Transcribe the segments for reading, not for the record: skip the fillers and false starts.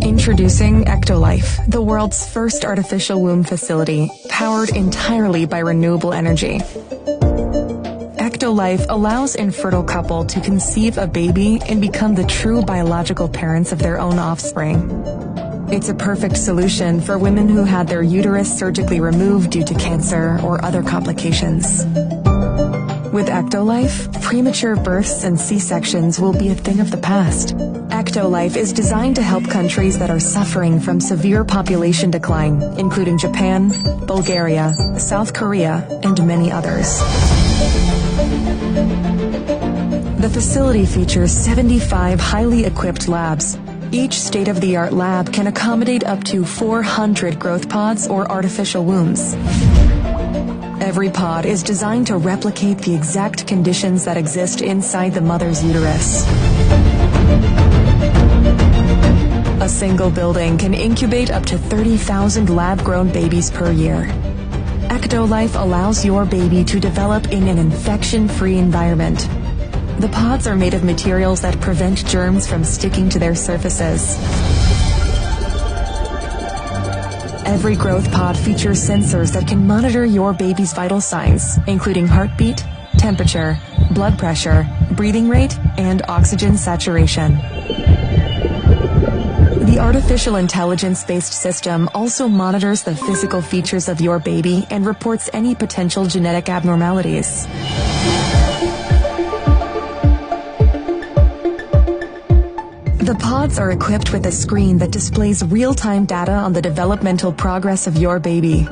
Introducing Ectolife, the world's first artificial womb facility, powered entirely by renewable energy. Ectolife allows infertile couple to conceive a baby and become the true biological parents of their own offspring. It's a perfect solution for women who had their uterus surgically removed due to cancer or other complications. With Ectolife, premature births and C-sections will be a thing of the past. Ectolife is designed to help countries that are suffering from severe population decline, including Japan, Bulgaria, South Korea, and many others. The facility features 75 highly equipped labs. Each state-of-the-art lab can accommodate up to 400 growth pods or artificial wombs. Every pod is designed to replicate the exact conditions that exist inside the mother's uterus. A single building can incubate up to 30,000 lab-grown babies per year. Ectolife allows your baby to develop in an infection-free environment. The pods are made of materials that prevent germs from sticking to their surfaces. Every growth pod features sensors that can monitor your baby's vital signs, including heartbeat, temperature, blood pressure, breathing rate, and oxygen saturation. The artificial intelligence-based system also monitors the physical features of your baby and reports any potential genetic abnormalities. The pods are equipped with a screen that displays real-time data on the developmental progress of your baby.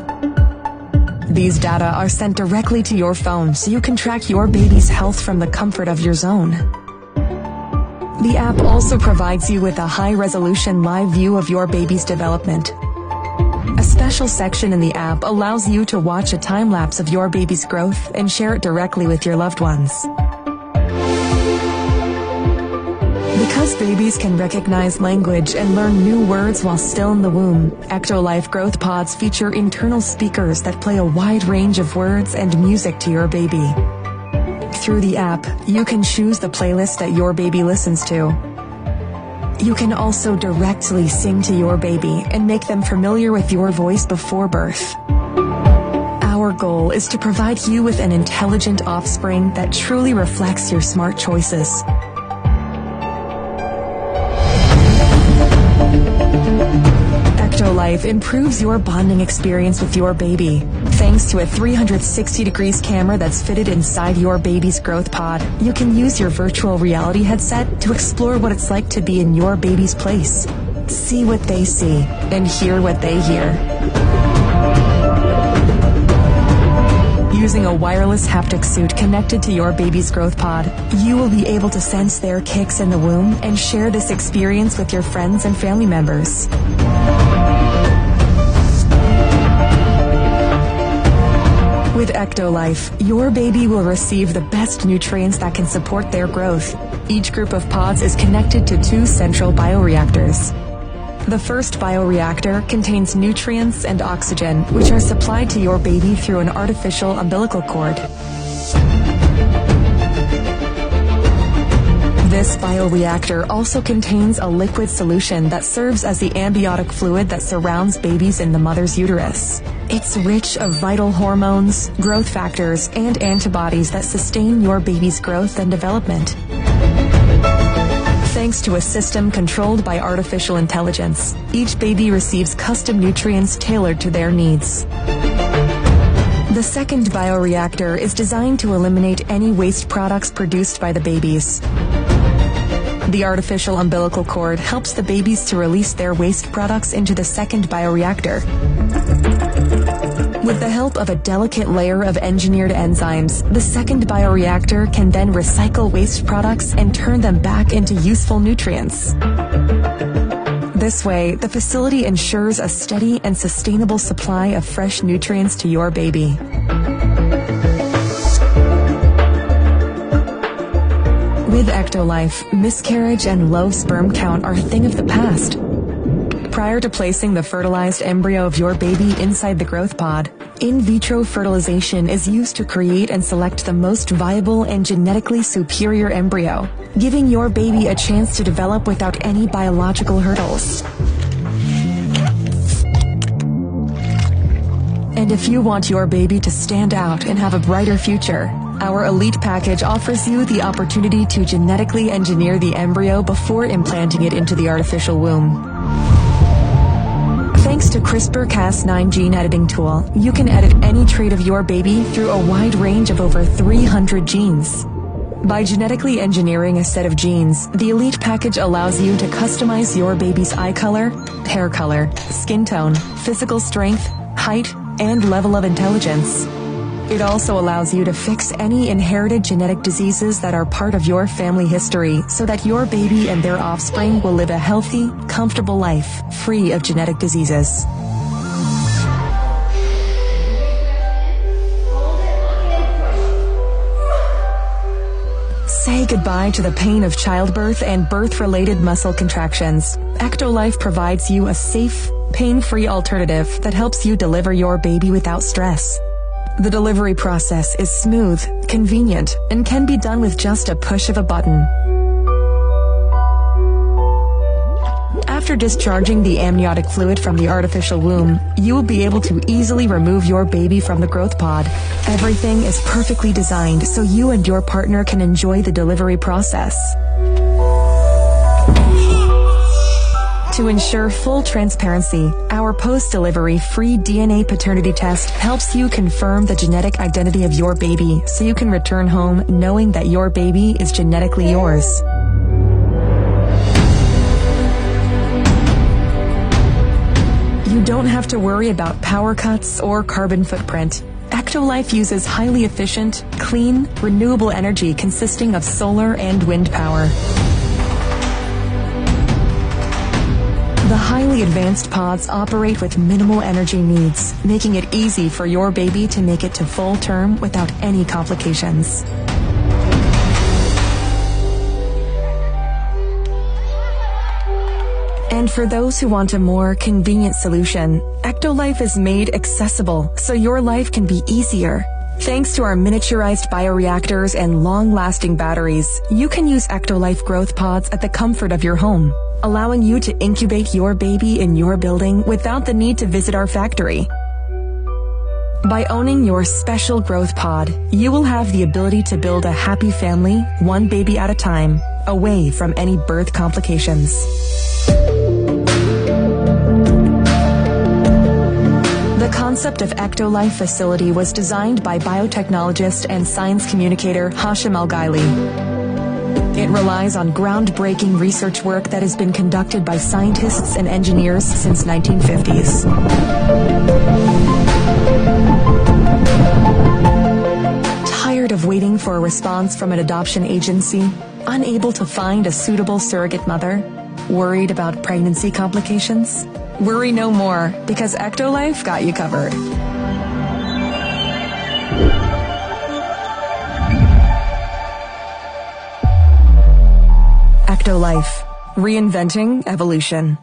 These data are sent directly to your phone so you can track your baby's health from the comfort of your zone. The app also provides you with a high-resolution live view of your baby's development. A special section in the app allows you to watch a time-lapse of your baby's growth and share it directly with your loved ones. Because babies can recognize language and learn new words while still in the womb, Ectolife growth pods feature internal speakers that play a wide range of words and music to your baby. Through the app, you can choose the playlist that your baby listens to. You can also directly sing to your baby and make them familiar with your voice before birth. Our goal is to provide you with an intelligent offspring that truly reflects your smart choices. Ectolife improves your bonding experience with your baby. Thanks to a 360 degrees camera that's fitted inside your baby's growth pod, you can use your virtual reality headset to explore what it's like to be in your baby's place. See what they see and hear what they hear. Using a wireless haptic suit connected to your baby's growth pod, you will be able to sense their kicks in the womb and share this experience with your friends and family members. With Ectolife, your baby will receive the best nutrients that can support their growth. Each group of pods is connected to 2 central bioreactors. The first bioreactor contains nutrients and oxygen, which are supplied to your baby through an artificial umbilical cord. This bioreactor also contains a liquid solution that serves as the amniotic fluid that surrounds babies in the mother's uterus. It's rich of vital hormones, growth factors, and antibodies that sustain your baby's growth and development. Thanks to a system controlled by artificial intelligence, each baby receives custom nutrients tailored to their needs. The second bioreactor is designed to eliminate any waste products produced by the babies. The artificial umbilical cord helps the babies to release their waste products into the second bioreactor. With the help of a delicate layer of engineered enzymes, the second bioreactor can then recycle waste products and turn them back into useful nutrients. This way, the facility ensures a steady and sustainable supply of fresh nutrients to your baby. With Ectolife, miscarriage and low sperm count are a thing of the past. Prior to placing the fertilized embryo of your baby inside the growth pod, in vitro fertilization is used to create and select the most viable and genetically superior embryo, giving your baby a chance to develop without any biological hurdles. And if you want your baby to stand out and have a brighter future, our Elite Package offers you the opportunity to genetically engineer the embryo before implanting it into the artificial womb. Thanks to CRISPR-Cas9 gene editing tool, you can edit any trait of your baby through a wide range of over 300 genes. By genetically engineering a set of genes, the Elite Package allows you to customize your baby's eye color, hair color, skin tone, physical strength, height, and level of intelligence. It also allows you to fix any inherited genetic diseases that are part of your family history so that your baby and their offspring will live a healthy, comfortable life free of genetic diseases. Say goodbye to the pain of childbirth and birth-related muscle contractions. Ectolife provides you a safe, pain-free alternative that helps you deliver your baby without stress. The delivery process is smooth, convenient, and can be done with just a push of a button. After discharging the amniotic fluid from the artificial womb, you will be able to easily remove your baby from the growth pod. Everything is perfectly designed so you and your partner can enjoy the delivery process. To ensure full transparency, our post-delivery free DNA paternity test helps you confirm the genetic identity of your baby so you can return home knowing that your baby is genetically yours. You don't have to worry about power cuts or carbon footprint. Ectolife uses highly efficient, clean, renewable energy consisting of solar and wind power. The highly advanced pods operate with minimal energy needs, making it easy for your baby to make it to full term without any complications. And for those who want a more convenient solution, Ectolife is made accessible so your life can be easier. Thanks to our miniaturized bioreactors and long-lasting batteries, you can use Ectolife growth pods at the comfort of your home, allowing you to incubate your baby in your building without the need to visit our factory. By owning your special growth pod, you will have the ability to build a happy family, one baby at a time, away from any birth complications. The concept of Ectolife facility was designed by biotechnologist and science communicator Hashim Al-Ghaili. It relies on groundbreaking research work that has been conducted by scientists and engineers since 1950s. Tired of waiting for a response from an adoption agency? Unable to find a suitable surrogate mother? Worried about pregnancy complications? Worry no more, because Ectolife got you covered. Ectolife, reinventing evolution.